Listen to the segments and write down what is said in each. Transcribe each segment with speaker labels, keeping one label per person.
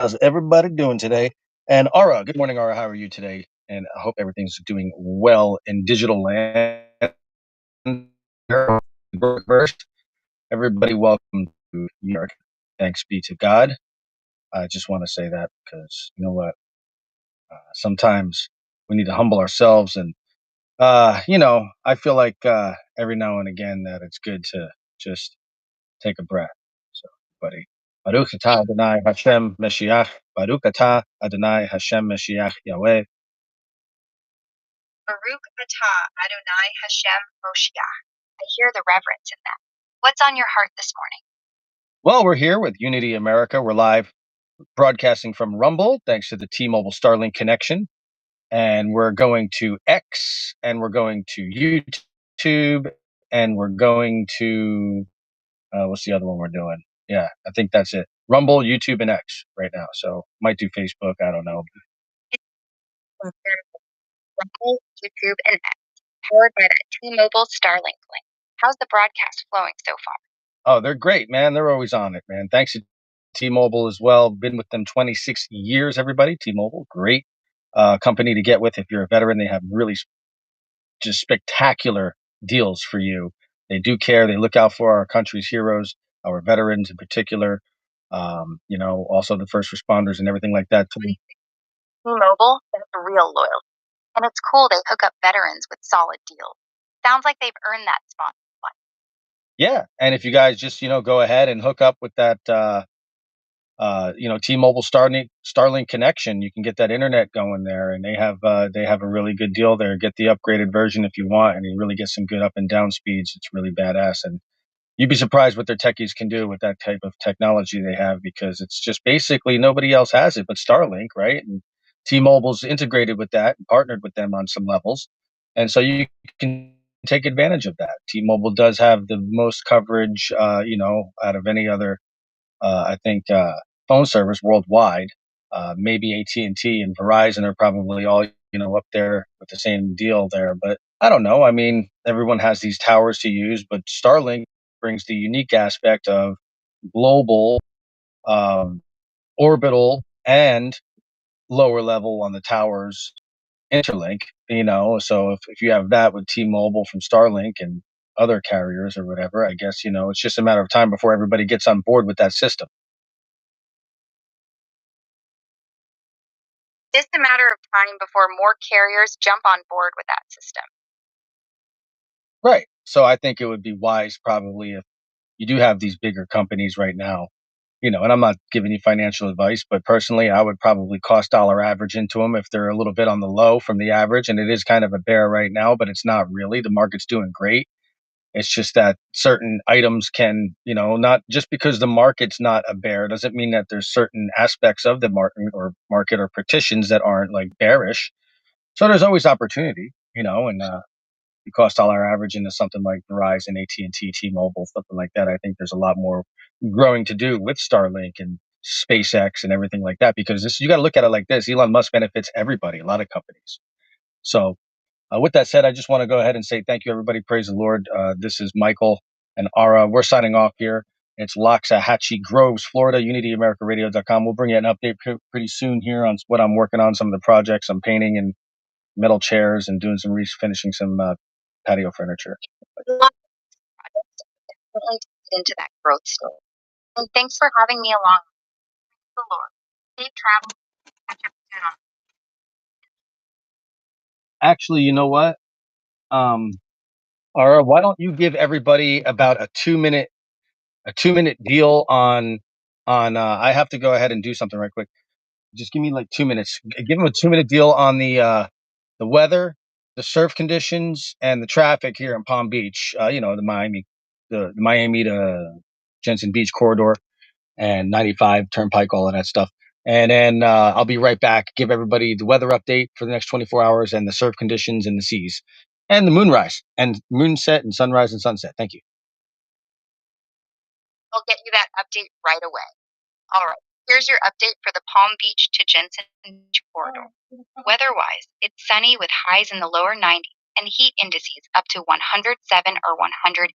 Speaker 1: How's everybody doing today? And Ara, good morning, Ara. How are you today? And I hope everything's doing well in digital land. First, everybody, welcome to New York. Thanks be to God. I just want to say that because you know what? Sometimes we need to humble ourselves, and I feel like every now and again that it's good to just take a breath. So, buddy. Baruch atah Adonai Hashem Meshiach. Baruch atah Adonai Hashem Meshiach Yahweh.
Speaker 2: Baruch atah Adonai Hashem Moshiach. I hear the reverence in that. What's on your heart this morning?
Speaker 1: Well, we're here with Unity America. We're live broadcasting from Rumble, thanks to the T-Mobile Starlink connection. And we're going to X, and we're going to YouTube, and we're going to what's the other one we're doing? Yeah, I think that's it. Rumble, YouTube, and X right now. So might do Facebook. I don't know.
Speaker 2: Rumble, YouTube, and X, powered by that T-Mobile Starlink link. How's the broadcast flowing so far?
Speaker 1: Oh, they're great, man. They're always on it, man. Thanks to T-Mobile as well. Been with them 26 years, everybody. T-Mobile, great company to get with if you're a veteran. They have really just spectacular deals for you. They do care. They look out for our country's heroes, our veterans in particular. Also the first responders and everything like that.
Speaker 2: T-Mobile is real loyalty. And it's cool they hook up veterans with solid deals. Sounds like they've earned that spot.
Speaker 1: Yeah, and if you guys just go ahead and hook up with that T-Mobile Starlink connection, you can get that internet going there, and they have a really good deal there. Get the upgraded version if you want, and you really get some good up and down speeds. It's really badass, and you'd be surprised what their techies can do with that type of technology they have, because it's just basically nobody else has it but Starlink, right? And T-Mobile's integrated with that and partnered with them on some levels, and so you can take advantage of that. T-Mobile does have the most coverage, out of any other I think phone service worldwide. Maybe AT&T and Verizon are probably all up there with the same deal there. But I don't know. I mean, everyone has these towers to use, but Starlink brings the unique aspect of global, um, orbital, and lower level on the towers interlink. So if you have that with T-Mobile from Starlink and other carriers or whatever, I guess it's just a matter of time before everybody gets on board with that system.
Speaker 2: It's a matter of time before more carriers jump on board with that system.
Speaker 1: Right. So I think it would be wise probably if you do have these bigger companies right now, and I'm not giving you financial advice, but personally, I would probably cost dollar average into them if they're a little bit on the low from the average. And it is kind of a bear right now, but it's not really. The market's doing great. It's just that certain items can, not just because the market's not a bear doesn't mean that there's certain aspects of the market or partitions that aren't like bearish. So there's always opportunity, and you cost dollar average into something like Verizon, AT&T, T-Mobile, something like that. I think there's a lot more growing to do with Starlink and SpaceX and everything like that, because you got to look at it like this. Elon Musk benefits everybody, a lot of companies. So with that said, I just want to go ahead and say thank you, everybody. Praise the Lord. This is Michael and Ara. We're signing off here. It's Loxahatchee Groves, Florida, UnityAmericaRadio.com. We'll bring you an update pretty soon here on what I'm working on, some of the projects I'm painting and metal chairs and doing some refinishing some patio furniture.
Speaker 2: Definitely into that growth story. And thanks for having me along. Praise the Lord. Safe travel. Catch up soon on.
Speaker 1: Actually, you know what? Ara, why don't you give everybody about a 2-minute deal on I have to go ahead and do something right quick. Just give me like 2 minutes. Give them a 2-minute deal on the weather, the surf conditions, and the traffic here in Palm Beach. The Miami to Jensen Beach corridor and 95 Turnpike, all of that stuff. And then I'll be right back. Give everybody the weather update for the next 24 hours and the surf conditions and the seas and the moonrise and moonset and sunrise and sunset. Thank you.
Speaker 2: I'll get you that update right away. All right. Here's your update for the Palm Beach to Jensen Beach corridor. Weather-wise, it's sunny with highs in the lower 90s and heat indices up to 107 or 108.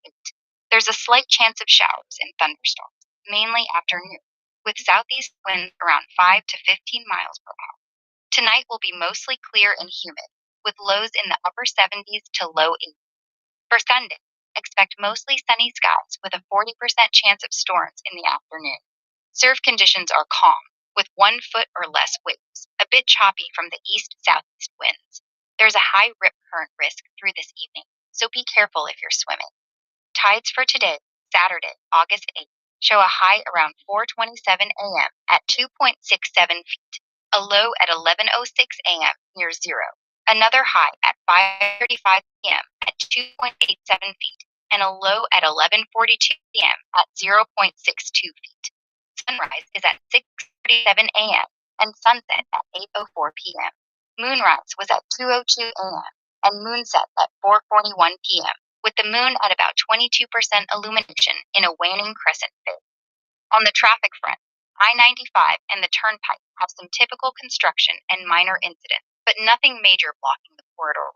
Speaker 2: There's a slight chance of showers and thunderstorms, mainly afternoon. with southeast winds around 5 to 15 miles per hour. Tonight will be mostly clear and humid, with lows in the upper 70s to low 80s. For Sunday, expect mostly sunny skies with a 40% chance of storms in the afternoon. Surf conditions are calm, with 1 foot or less waves, a bit choppy from the east-southeast winds. There's a high rip current risk through this evening, so be careful if you're swimming. Tides for today, Saturday, August 8th, show a high around 4:27 a.m. at 2.67 feet, a low at 11:06 a.m. near zero, another high at 5:35 p.m. at 2.87 feet, and a low at 11:42 p.m. at 0.62 feet. Sunrise is at 6:37 a.m. and sunset at 8:04 p.m. Moonrise was at 2:02 a.m. and moonset at 4:41 p.m., with the moon at about 22% illumination in a waning crescent phase. On the traffic front, I-95 and the Turnpike have some typical construction and minor incidents, but nothing major blocking the corridor.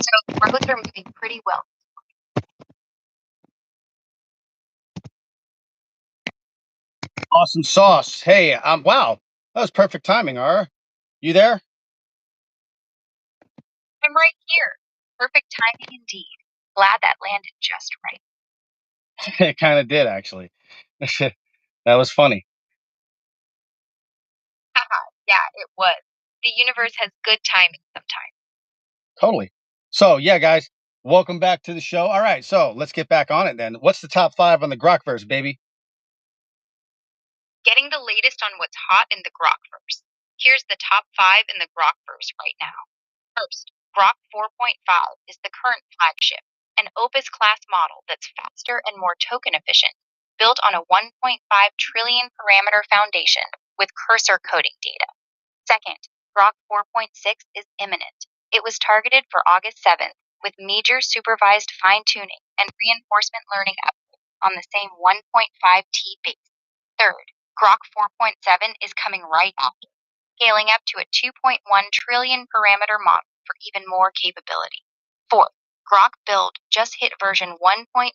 Speaker 2: So roads are moving pretty well.
Speaker 1: Awesome sauce. Hey, wow, that was perfect timing, Ara. You there?
Speaker 2: I'm right here. Perfect timing indeed. Glad that landed just right.
Speaker 1: It kind of did, actually. That was funny.
Speaker 2: Haha, yeah, it was. The universe has good timing sometimes.
Speaker 1: Totally. So, yeah, guys, welcome back to the show. All right, so let's get back on it then. What's the top five on the Grokverse, baby?
Speaker 2: Getting the latest on what's hot in the Grokverse. Here's the top 5 in the Grokverse right now. First, Grok 4.5 is the current flagship, an Opus class model that's faster and more token efficient, built on a 1.5 trillion parameter foundation with cursor coding data. Second, Grok 4.6 is imminent. It was targeted for August 7th with major supervised fine tuning and reinforcement learning updates on the same 1.5T base. Third, Grok 4.7 is coming right after, scaling up to a 2.1 trillion parameter model for even more capability. Fourth, Grok Build just hit version 1.0.0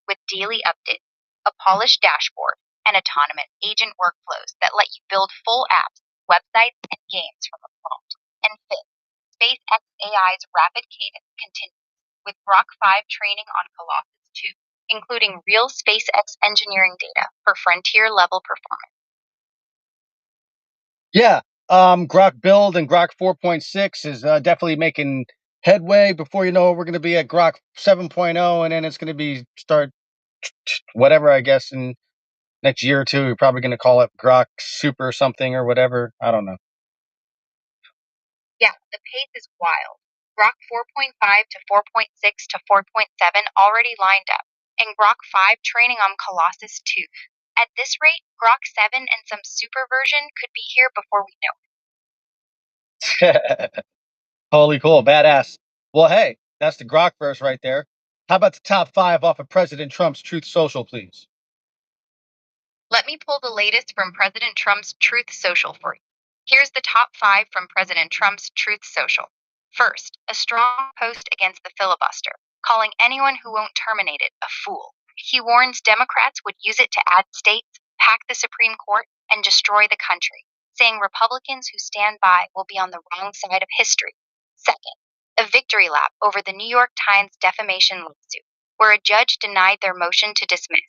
Speaker 2: with daily updates, a polished dashboard, and autonomous agent workflows that let you build full apps, websites, and games from a prompt. And fifth, SpaceX AI's rapid cadence continues with Grok 5 training on Colossus 2, including real SpaceX engineering data for frontier level performance.
Speaker 1: Yeah, Grok Build and Grok 4.6 is definitely making headway. Before you know it, we're going to be at Grok 7.0, and then it's going to be start whatever, I guess, in next year or two. We're probably going to call it Grok Super something or whatever. I don't know.
Speaker 2: Yeah, the pace is wild. Grok 4.5 to 4.6 to 4.7 already lined up, and Grok 5 training on Colossus 2. At this rate, Grok 7 and some super version could be here before we know
Speaker 1: Holy cool, badass. Well, hey, that's the Grokverse right there. How about the top five off of President Trump's Truth Social, please?
Speaker 2: Let me pull the latest from President Trump's Truth Social for you. Here's the top 5 from President Trump's Truth Social. First, a strong post against the filibuster, calling anyone who won't terminate it a fool. He warns Democrats would use it to add states, pack the Supreme Court, and destroy the country, saying Republicans who stand by will be on the wrong side of history. Second, a victory lap over the New York Times defamation lawsuit, where a judge denied their motion to dismiss.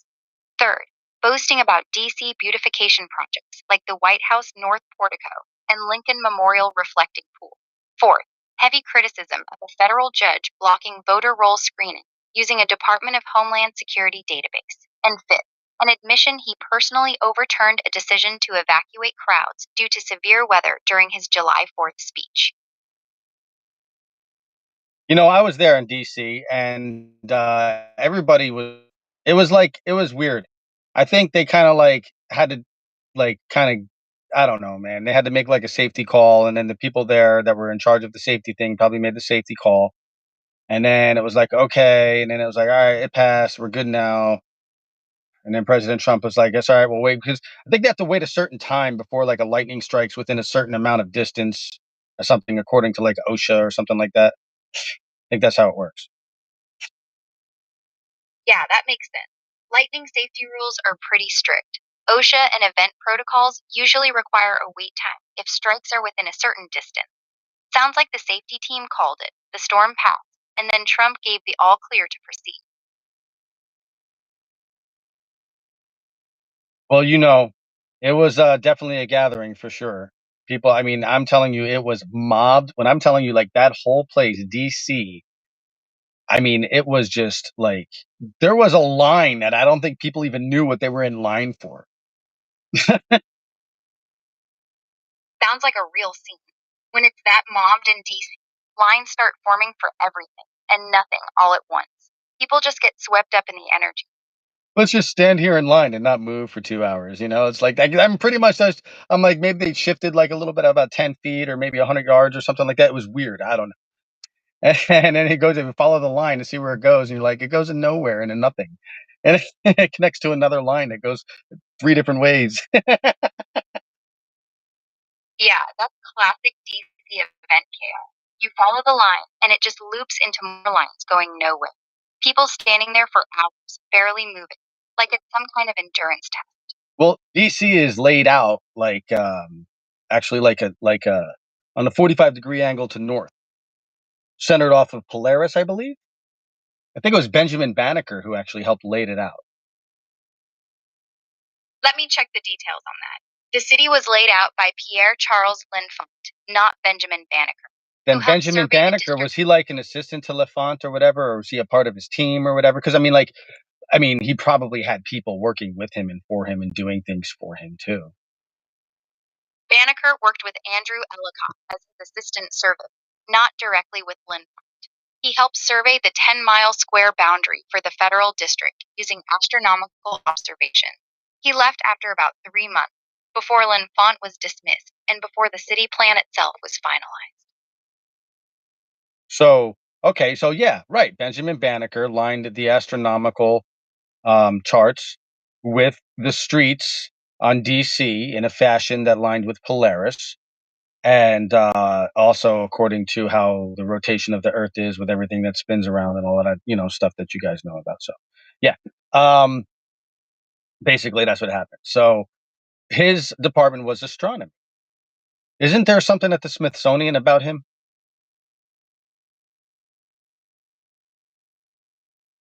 Speaker 2: Third, boasting about DC beautification projects like the White House North Portico and Lincoln Memorial Reflecting Pool. Fourth, heavy criticism of a federal judge blocking voter roll screening using a Department of Homeland Security database. And fifth, an admission he personally overturned a decision to evacuate crowds due to severe weather during his July 4th speech.
Speaker 1: You know, I was there in DC, and everybody was. It was like it was weird. I think they kind of like had to like kind of. I don't know, man. They had to make like a safety call, and then the people there that were in charge of the safety thing probably made the safety call, and then it was like okay, and then it was like all right, it passed, we're good now. And then President Trump was like, "That's all right. We'll wait because I think they have to wait a certain time before like a lightning strikes within a certain amount of distance or something, according to like OSHA or something like that. I think that's how it works."
Speaker 2: Yeah, that makes sense. Lightning safety rules are pretty strict. OSHA and event protocols usually require a wait time if strikes are within a certain distance. Sounds like the safety team called it, the storm passed, and then Trump gave the all clear to proceed.
Speaker 1: Well, it was, definitely a gathering for sure. People I mean, I'm telling you, it was mobbed. When I'm telling you, like, that whole place, DC, I mean, it was just, like there was a line that I don't think people even knew what they were in line for.
Speaker 2: Sounds like a real scene. When it's that mobbed in DC, lines start forming for everything and nothing all at once. People just get swept up in the energy.
Speaker 1: Let's just stand here in line and not move for 2 hours, It's like, I'm pretty much just I'm like, maybe they shifted, like, a little bit, about 10 feet or maybe 100 yards or something like that. It was weird, I don't know. And then it goes and follow the line to see where it goes, and you're like, "It goes in nowhere, into nothing." And it connects to another line that goes 3 different ways.
Speaker 2: Yeah, that's classic DC event chaos. You follow the line, and it just loops into more lines going nowhere. People standing there for hours, barely moving, like it's some kind of endurance test.
Speaker 1: Well, DC is laid out like, actually on a 45-degree angle to north, centered off of Polaris, I believe? I think it was Benjamin Banneker who actually helped laid it out.
Speaker 2: Let me check the details on that. The city was laid out by Pierre Charles Linfont, not Benjamin Banneker, who
Speaker 1: Then
Speaker 2: helped
Speaker 1: Benjamin
Speaker 2: survey the
Speaker 1: Banneker, was
Speaker 2: district.
Speaker 1: he like an assistant to Lafont or whatever, or was he a part of his team or whatever? Because I mean, he probably had people working with him and for him and doing things for him too.
Speaker 2: Banneker worked with Andrew Ellicott as his assistant surveyor, not directly with Linfont. He helped survey the 10-mile square boundary for the federal district using astronomical observations. He left after about 3 months, before Linfont was dismissed and before the city plan itself was finalized.
Speaker 1: So, okay, so yeah, right. Benjamin Banneker lined the astronomical charts with the streets on DC in a fashion that lined with Polaris. And also according to how the rotation of the earth is with everything that spins around and all of that, stuff that you guys know about. So, yeah. Um, basically, that's what happened. So, his department was astronomy. Isn't there something at the Smithsonian about him?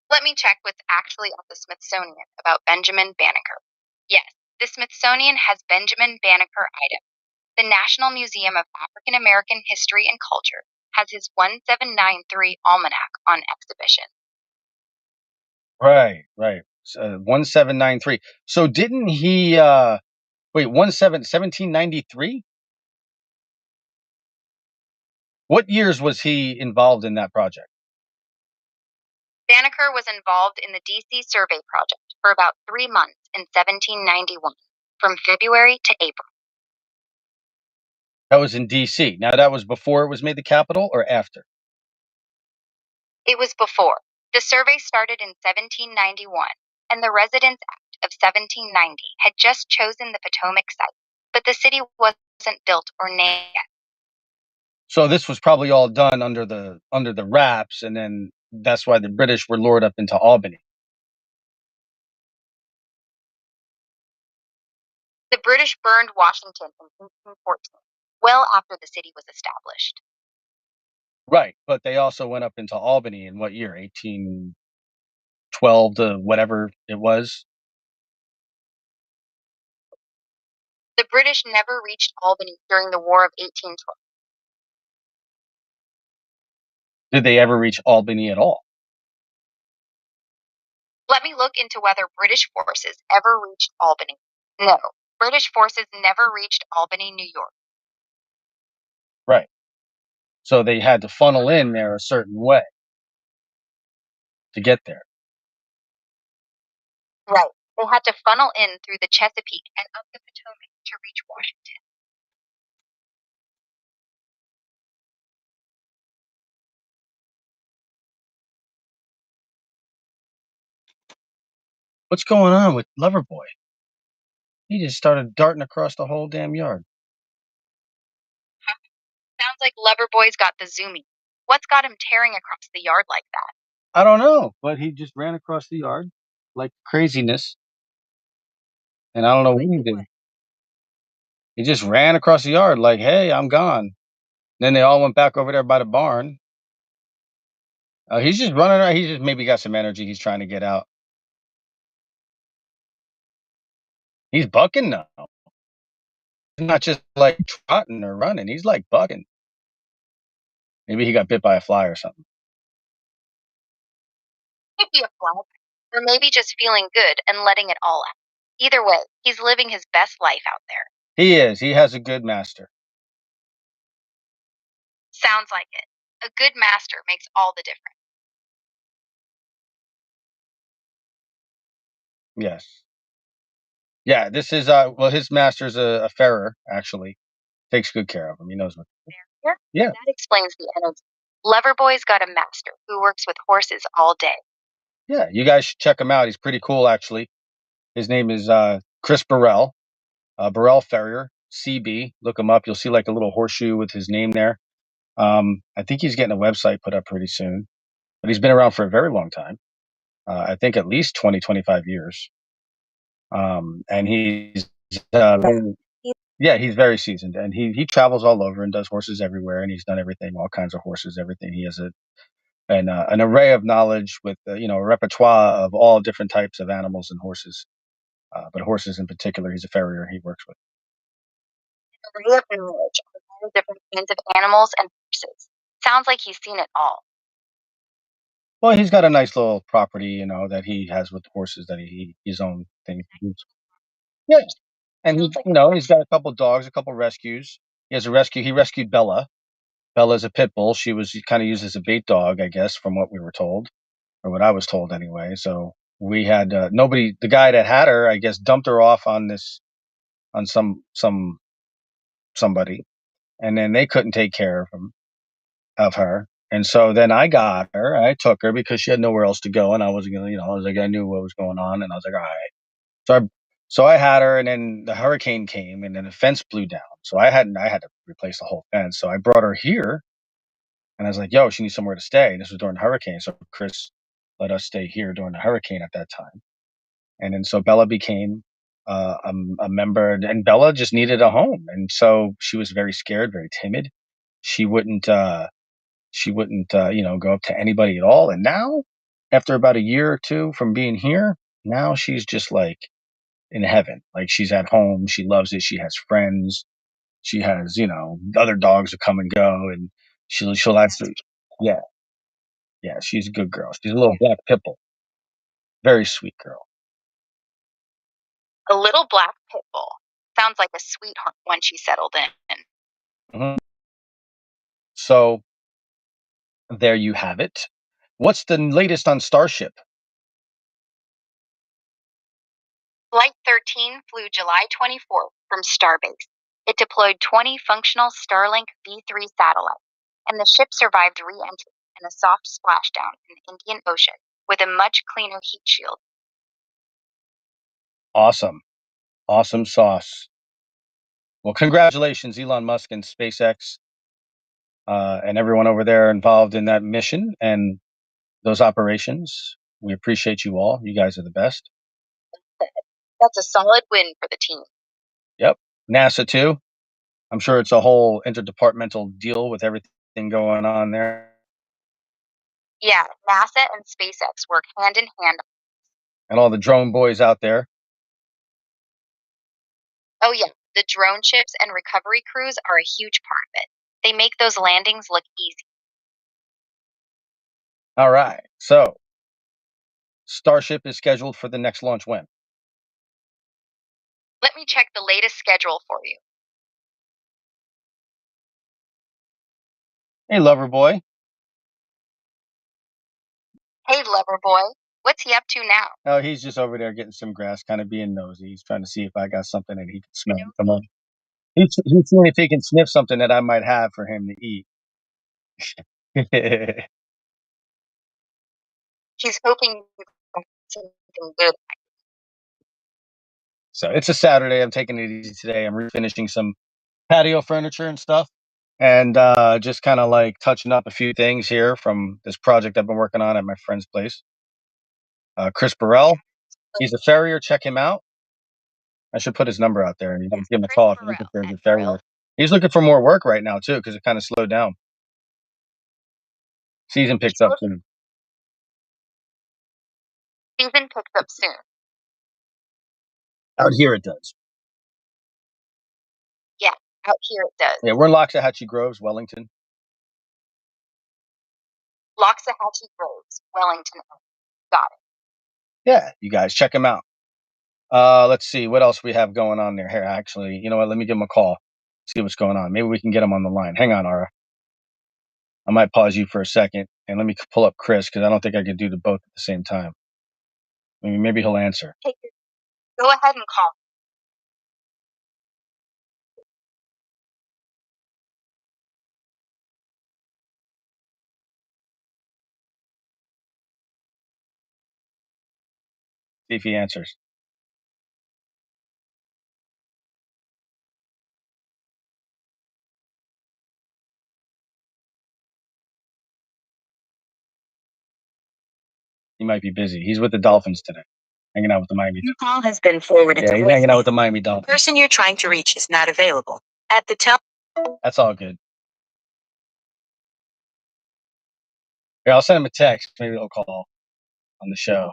Speaker 2: Let me check what's actually at the Smithsonian about Benjamin Banneker. Yes, the Smithsonian has Benjamin Banneker items. The National Museum of African American History and Culture has his 1793 almanac on exhibition.
Speaker 1: Right, right. 1793. So didn't he wait, 1793? What years was he involved in that project?
Speaker 2: Banneker was involved in the DC Survey Project for about 3 months in 1791, from February to April.
Speaker 1: That was in DC. Now that was before it was made the capital or after?
Speaker 2: It was before. The survey started in 1791, and the Residence Act of 1790 had just chosen the Potomac site, but the city wasn't built or named yet.
Speaker 1: So this was probably all done under the wraps, and then that's why the British were lured up into Albany.
Speaker 2: The British burned Washington in 1814, well after the city was established.
Speaker 1: Right, but they also went up into Albany in what year? 1812 to whatever it was.
Speaker 2: The British never reached Albany during the War of 1812.
Speaker 1: Did they ever reach Albany at all?
Speaker 2: Let me look into whether British forces ever reached Albany. No, British forces never reached Albany, New York.
Speaker 1: Right. So they had to funnel in there a certain way to get there.
Speaker 2: Right. They had to funnel in through the Chesapeake and up the Potomac to reach Washington.
Speaker 1: What's going on with Loverboy? He just started darting across the whole damn yard.
Speaker 2: Sounds like Loverboy's got the zoomie. What's got him tearing across the yard like that?
Speaker 1: I don't know, but he just ran across the yard like craziness. And I don't know what he did. He just ran across the yard like, "Hey, I'm gone." Then they all went back over there by the barn. He's just running around. He just maybe got some energy. He's trying to get out. He's bucking now. He's not just like trotting or running. He's like bucking. Maybe he got bit by a fly or something.
Speaker 2: Maybe a fly, or maybe just feeling good and letting it all out. Either way, he's living his best life out there.
Speaker 1: He is. He has a good master.
Speaker 2: Sounds like it. A good master makes all the difference.
Speaker 1: Yes. Yeah. This is well, his master's a farrier. Actually, takes good care of him. He knows what.
Speaker 2: There.
Speaker 1: Yeah.
Speaker 2: That explains the energy. Loverboy's got a master who works with horses all day.
Speaker 1: Yeah. You guys should check him out. He's pretty cool. Actually, his name is Chris Burrell. Burrell Farrier, CB. Look him up. You'll see like a little horseshoe with his name there. I think he's getting a website put up pretty soon, but he's been around for a very long time. I think at least 20, 25 years. And he's, very- yeah, he's very seasoned, and he travels all over and does horses everywhere, and he's done everything, all kinds of horses, everything. He has an array of knowledge with a repertoire of all different types of animals and horses, but horses in particular. He's a farrier. He works with.
Speaker 2: Array of knowledge on all different kinds of animals and horses. Sounds like he's seen it all.
Speaker 1: Well, he's got a nice little property, that he has with horses that his own thing. Yeah, and he's got a couple dogs, a couple rescues. He has a rescue. He rescued Bella. Bella's a pit bull. She was kind of used as a bait dog, I guess, from what we were told, or what I was told anyway. So we had nobody. The guy that had her, I guess, dumped her off on somebody, and then they couldn't take care of her. And so then I got her. I took her because she had nowhere else to go, and I wasn't gonna. I was like, I knew what was going on, and I was like, all right. So I had her, and then the hurricane came, and then the fence blew down. So I had to replace the whole fence. So I brought her here, and I was like, "Yo, she needs somewhere to stay." And this was during the hurricane, so Chris let us stay here during the hurricane at that time. And then so Bella became a member, and Bella just needed a home, and so she was very scared, very timid. She wouldn't go up to anybody at all. And now, after about a year or two from being here, now she's just like in heaven. Like she's at home. She loves it. She has friends. She has, other dogs that come and go, and she'll actually, yeah, yeah. She's a good girl. She's a little black pit bull, very sweet girl.
Speaker 2: A little black pit bull. Sounds like a sweetheart when she settled in.
Speaker 1: Mhm. So there you have it. What's the latest on Starship?
Speaker 2: Flight 13 flew July 24th from Starbase. It deployed 20 functional Starlink V3 satellites, and the ship survived re entry and a soft splashdown in the Indian Ocean with a much cleaner heat shield.
Speaker 1: Awesome, awesome sauce. Well, congratulations, Elon Musk and SpaceX, and everyone over there involved in that mission and those operations. We appreciate you all. You guys are the best.
Speaker 2: That's a solid win for the team.
Speaker 1: Yep. NASA too. I'm sure it's a whole interdepartmental deal with everything going on there.
Speaker 2: Yeah, NASA and SpaceX work hand in hand.
Speaker 1: And all the drone boys out there.
Speaker 2: Oh, yeah, the drone ships and recovery crews are a huge part of it. They make those landings look easy.
Speaker 1: All right. So Starship is scheduled for the next launch when?
Speaker 2: Let me check the latest schedule for you.
Speaker 1: Hey, lover boy.
Speaker 2: Hey, lover boy, what's he up to now?
Speaker 1: Oh, he's just over there getting some grass, kind of being nosy. He's trying to see if I got something that he can smell. Come on. He's seeing if he can sniff something that I might have for him to eat.
Speaker 2: He's hoping you find something good.
Speaker 1: So it's a Saturday. I'm taking it easy today. I'm refinishing some patio furniture and stuff, and just kind of like touching up a few things here from this project I've been working on at my friend's place. Chris Burrell, he's a farrier. Check him out. I should put his number out there and you can
Speaker 2: Yes,
Speaker 1: give him a
Speaker 2: Chris
Speaker 1: call if you're
Speaker 2: Burrell
Speaker 1: looking for
Speaker 2: at
Speaker 1: the February.
Speaker 2: Burrell.
Speaker 1: He's looking for more work right now too because it kind of slowed down. Season picks
Speaker 2: He's
Speaker 1: up
Speaker 2: looking.
Speaker 1: soon.
Speaker 2: Season picks up soon.
Speaker 1: Out here it does.
Speaker 2: Yeah, out here it does.
Speaker 1: Yeah, we're in Loxahatchee Groves, Wellington.
Speaker 2: Loxahatchee Groves, Wellington. Got it.
Speaker 1: Yeah, you guys check him out. Let's see what else we have going on there. Here, actually, you know what? Let me give him a call. See what's going on. Maybe we can get him on the line. Hang on, Ara. I might pause you for a second and let me pull up Chris because I don't think I could do the both at the same time. Maybe he'll answer.
Speaker 2: Go ahead and call.
Speaker 1: See if he answers. He might be busy. He's with the Dolphins today, hanging out with the Miami.
Speaker 2: Your call has been forwarded.
Speaker 1: Yeah,
Speaker 2: to
Speaker 1: he's hanging out
Speaker 2: voicemail.
Speaker 1: with the Miami
Speaker 2: The
Speaker 1: Dolphins.
Speaker 2: person you're trying to reach is not available. At the tone.
Speaker 1: That's all good. Here, I'll send him a text. Maybe he'll call on the show.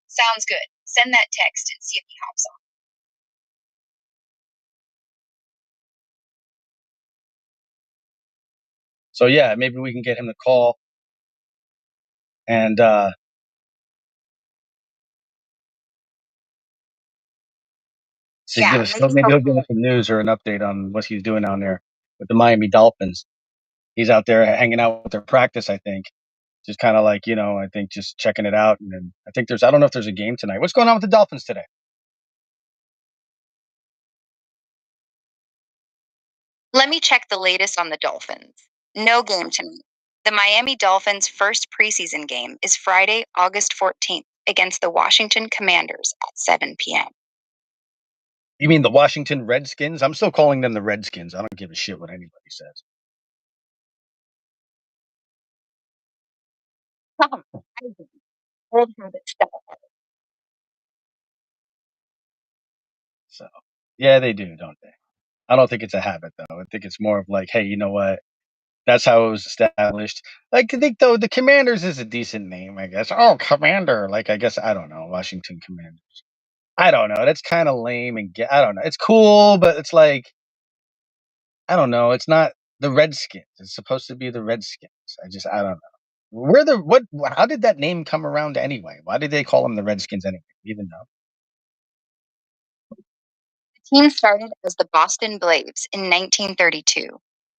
Speaker 2: Sounds good. Send that text and see if he hops on.
Speaker 1: So yeah, maybe we can get him to call and
Speaker 2: Yeah,
Speaker 1: give us,
Speaker 2: maybe
Speaker 1: maybe
Speaker 2: he'll
Speaker 1: he'll give us some news or an update on what he's doing down there with the Miami Dolphins. He's out there hanging out with their practice, I think. Just kind of like, I think just checking it out. And then I think I don't know if there's a game tonight. What's going on with the Dolphins today?
Speaker 2: Let me check the latest on the Dolphins. No game tonight. The Miami Dolphins' first preseason game is Friday, August 14th against the Washington Commanders at 7 p.m.
Speaker 1: You mean the Washington Redskins? I'm still calling them the Redskins. I don't give a shit what anybody says.
Speaker 2: Old habit stuff.
Speaker 1: So, yeah, they do, don't they? I don't think it's a habit, though. I think it's more of like, hey, you know what? That's how it was established. Like, I think, though, the Commanders is a decent name, I guess. Oh, Commander. Like, I guess, I don't know. Washington Commanders. I don't know. That's kind of lame and I don't know. It's cool, but it's like, I don't know. It's not the Redskins. It's supposed to be the Redskins. I don't know. How did that name come around anyway? Why did they call them the Redskins anyway? Even though.
Speaker 2: The team started as the Boston Braves in 1932.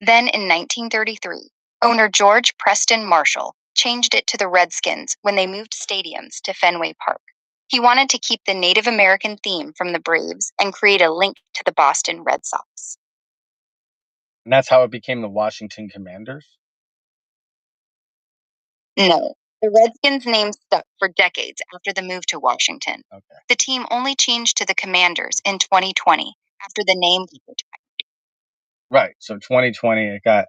Speaker 2: Then in 1933, owner George Preston Marshall changed it to the Redskins when they moved stadiums to Fenway Park. He wanted to keep the Native American theme from the Braves and create a link to the Boston Red Sox.
Speaker 1: And that's how it became the Washington Commanders?
Speaker 2: No, the Redskins name stuck for decades after the move to Washington.
Speaker 1: Okay.
Speaker 2: The team only changed to the Commanders in 2020 after the name was retired.
Speaker 1: Right. So 2020 it got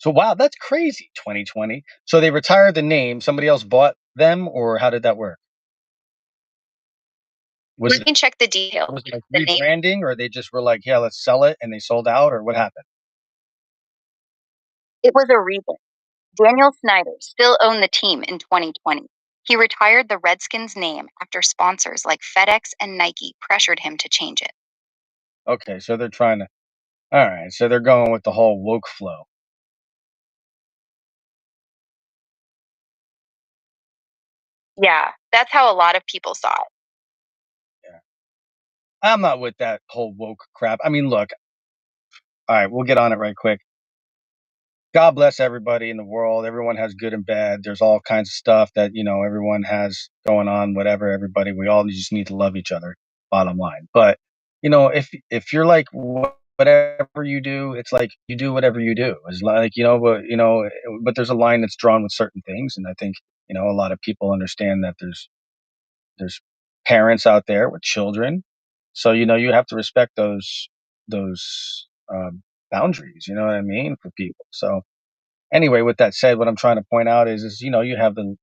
Speaker 1: wow, that's crazy. 2020. So they retired the name, somebody else bought them, or how did that work? Was
Speaker 2: Let me check the details.
Speaker 1: was it like
Speaker 2: The name.
Speaker 1: rebranding, or they just were like, yeah, let's sell it, and they sold out, or what happened?
Speaker 2: It was a rebrand. Daniel Snyder still owned the team in 2020. He retired the Redskins name after sponsors like FedEx and Nike pressured him to change it.
Speaker 1: Okay, so they're trying to all right, so they're going with the whole woke flow.
Speaker 2: Yeah, that's how a lot of people saw it.
Speaker 1: Yeah. I'm not with that whole woke crap. I mean, look, all right, we'll get on it right quick. God bless everybody in the world. Everyone has good and bad. There's all kinds of stuff that, everyone has going on, whatever, everybody. We all just need to love each other, bottom line. But, if you're like whatever you do, it's like you do whatever you do. It's like, but there's a line that's drawn with certain things. And I think, a lot of people understand that there's parents out there with children. So, you have to respect those boundaries, you know what I mean, for people. So, anyway, with that said, what I'm trying to point out is you have the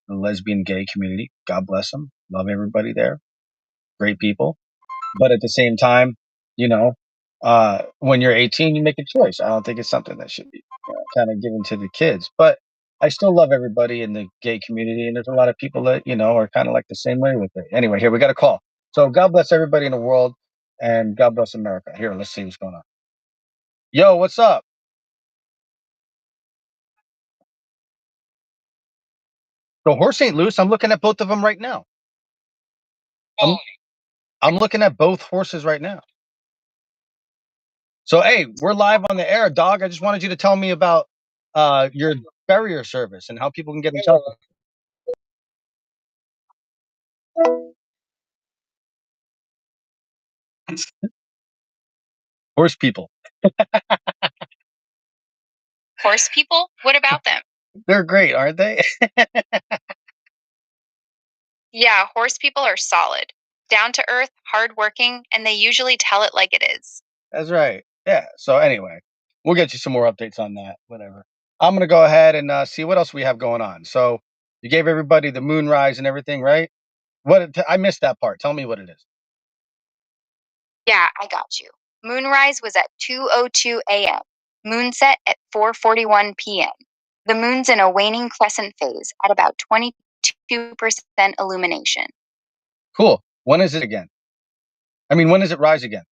Speaker 1: lesbian gay community. God bless them. Love everybody there. great people. But at the same time, you know, when you're 18, you make a choice. I don't think it's something that should be kind of given to the kids. But I still love everybody in the gay community, and there's a lot of people that are kind of like the same way with it. Anyway, here we got a call. So God bless everybody in the world, and God bless America. Here, let's see what's going on. Yo, what's up? The horse ain't loose. I'm looking at both of them right now. I'm I'm looking at both horses right now. So, hey, we're live on the air, dog. I just wanted you to tell me about your barrier service and how people can get in touch. Horse people.
Speaker 2: Horse people? What about them?
Speaker 1: They're great, aren't they?
Speaker 2: Yeah, horse people are solid, down to earth, hardworking, and they usually tell it like it is.
Speaker 1: That's right. Yeah. So anyway, we'll get you some more updates on that. Whatever. I'm gonna go ahead and see what else we have going on. So you gave everybody the moonrise and everything, right? I missed that part. Tell me what it is.
Speaker 2: Yeah, I got you. Moonrise was at 2:02 a.m. Moonset at 4:41 p.m. The moon's in a waning crescent phase at about 22% illumination.
Speaker 1: Cool. When is it again? I mean, when does it rise again?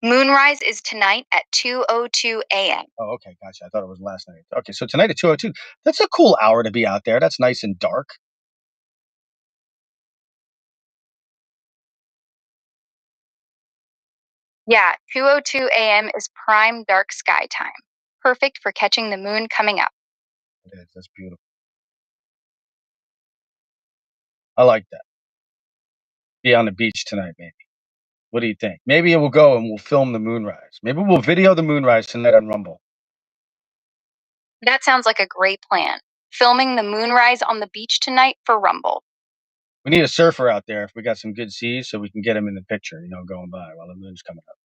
Speaker 2: Moonrise is tonight at 2:02 a.m.
Speaker 1: Oh, okay, gotcha. I thought it was last night. Okay, so tonight at 2:02. That's a cool hour to be out there. That's nice and dark.
Speaker 2: Yeah, 2:02 a.m. is prime dark sky time, perfect for catching the moon coming up.
Speaker 1: It is. That's beautiful. I like that. Be on the beach tonight, maybe. What do you think? Maybe we'll go and we'll film the moonrise. Maybe we'll video the moonrise tonight on Rumble.
Speaker 2: That sounds like a great plan. Filming the moonrise on the beach tonight for Rumble.
Speaker 1: We need a surfer out there if we got some good seas so we can get him in the picture, going by while the moon's coming up.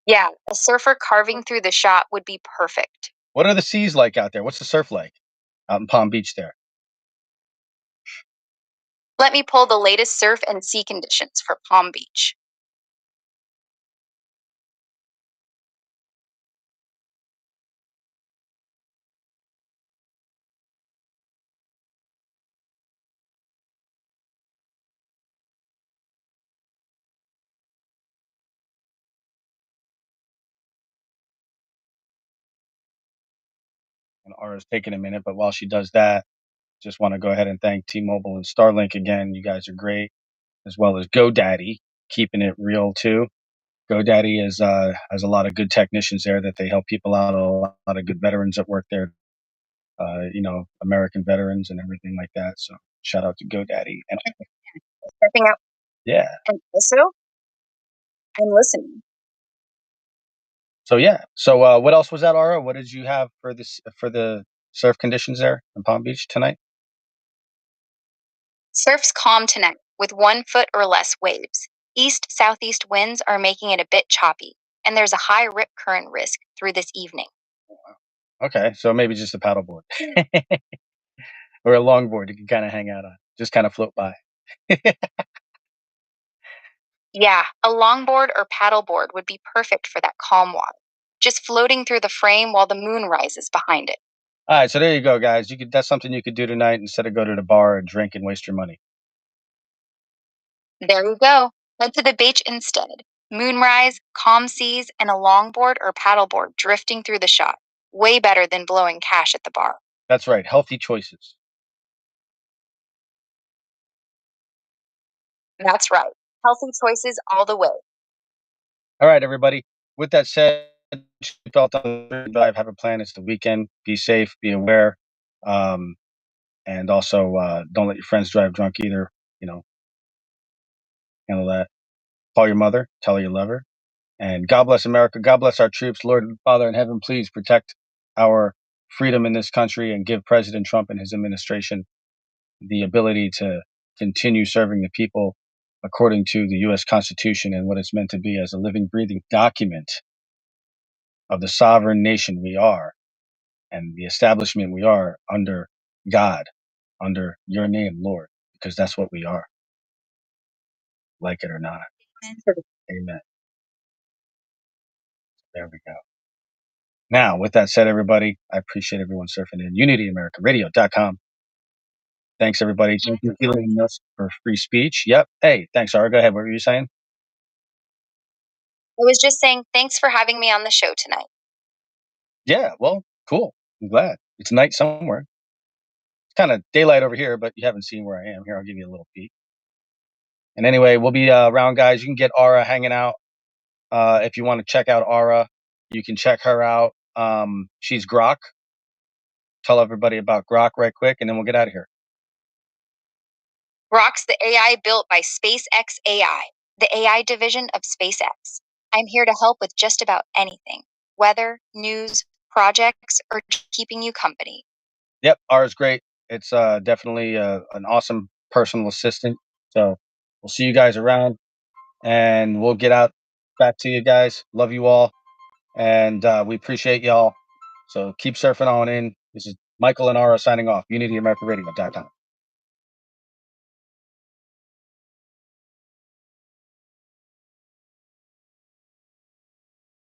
Speaker 2: Yeah, a surfer carving through the shot would be perfect.
Speaker 1: What are the seas like out there? What's the surf like out in Palm Beach there?
Speaker 2: Let me pull the latest surf and sea conditions for Palm Beach.
Speaker 1: And Aura's taking a minute, but while she does that, just want to go ahead and thank T-Mobile and Starlink again. You guys are great, as well as GoDaddy, keeping it real too. GoDaddy has a lot of good technicians there that they help people out. A lot of good veterans that work there. American veterans and everything like that. So shout out to GoDaddy. And
Speaker 2: Stepping out
Speaker 1: yeah,
Speaker 2: and also I'm listening.
Speaker 1: so yeah. So what else was that, Aura? What did you have for the surf conditions there in Palm Beach tonight?
Speaker 2: Surf's calm tonight with 1 foot or less waves. East southeast winds are making it a bit choppy, and there's a high rip current risk through this evening.
Speaker 1: Okay, so maybe just a paddleboard or a longboard you can kind of hang out on, just kind of float by.
Speaker 2: Yeah, a longboard or paddleboard would be perfect for that calm water, just floating through the frame while the moon rises behind it.
Speaker 1: All right, so there you go, guys. That's something you could do tonight instead of go to the bar and drink and waste your money.
Speaker 2: There you go. Head to the beach instead. Moonrise, calm seas, and a longboard or paddleboard drifting through the shot. Way better than blowing cash at the bar.
Speaker 1: That's right, healthy choices.
Speaker 2: That's right. Healthy choices all the way.
Speaker 1: All right, everybody. With that said, felt on drive. Have a plan. It's the weekend. Be safe. Be aware. Um, and also, don't let your friends drive drunk either. You know, handle that. Call your mother. Tell her you love her. And God bless America. God bless our troops. Lord and Father in heaven, please protect our freedom in this country and give President Trump and his administration the ability to continue serving the people according to the U.S. Constitution and what it's meant to be as a living, breathing document of the sovereign nation we are and the establishment we are under God, under your name, Lord, because that's what we are. like it or not. Amen. There we go. Now, with that said, everybody, I appreciate everyone surfing in UnityAmericaRadio.com. Thanks, everybody. Thank you, Elon Musk, for free speech. Yep. Hey, thanks, Ara. Go ahead. What were you saying?
Speaker 2: I was just saying, thanks for having me on the show tonight.
Speaker 1: Yeah. Well, cool. I'm glad. It's night somewhere. It's kind of daylight over here, but you haven't seen where I am. Here, I'll give you a little peek. And anyway, we'll be around, guys. You can get Ara hanging out. If you want to check out Ara, you can check her out. She's Grok. Tell everybody about Grok right quick, and then we'll get out of here.
Speaker 2: Grok's the AI built by SpaceX AI, the AI division of SpaceX. I'm here to help with just about anything: weather, news, projects, or keeping you company.
Speaker 1: Yep, Ara's great. It's definitely an awesome personal assistant. So we'll see you guys around, and we'll get out back to you guys. Love you all, and we appreciate y'all. So keep surfing on in. This is Michael and Ara signing off. UnityAmericaRadio.com.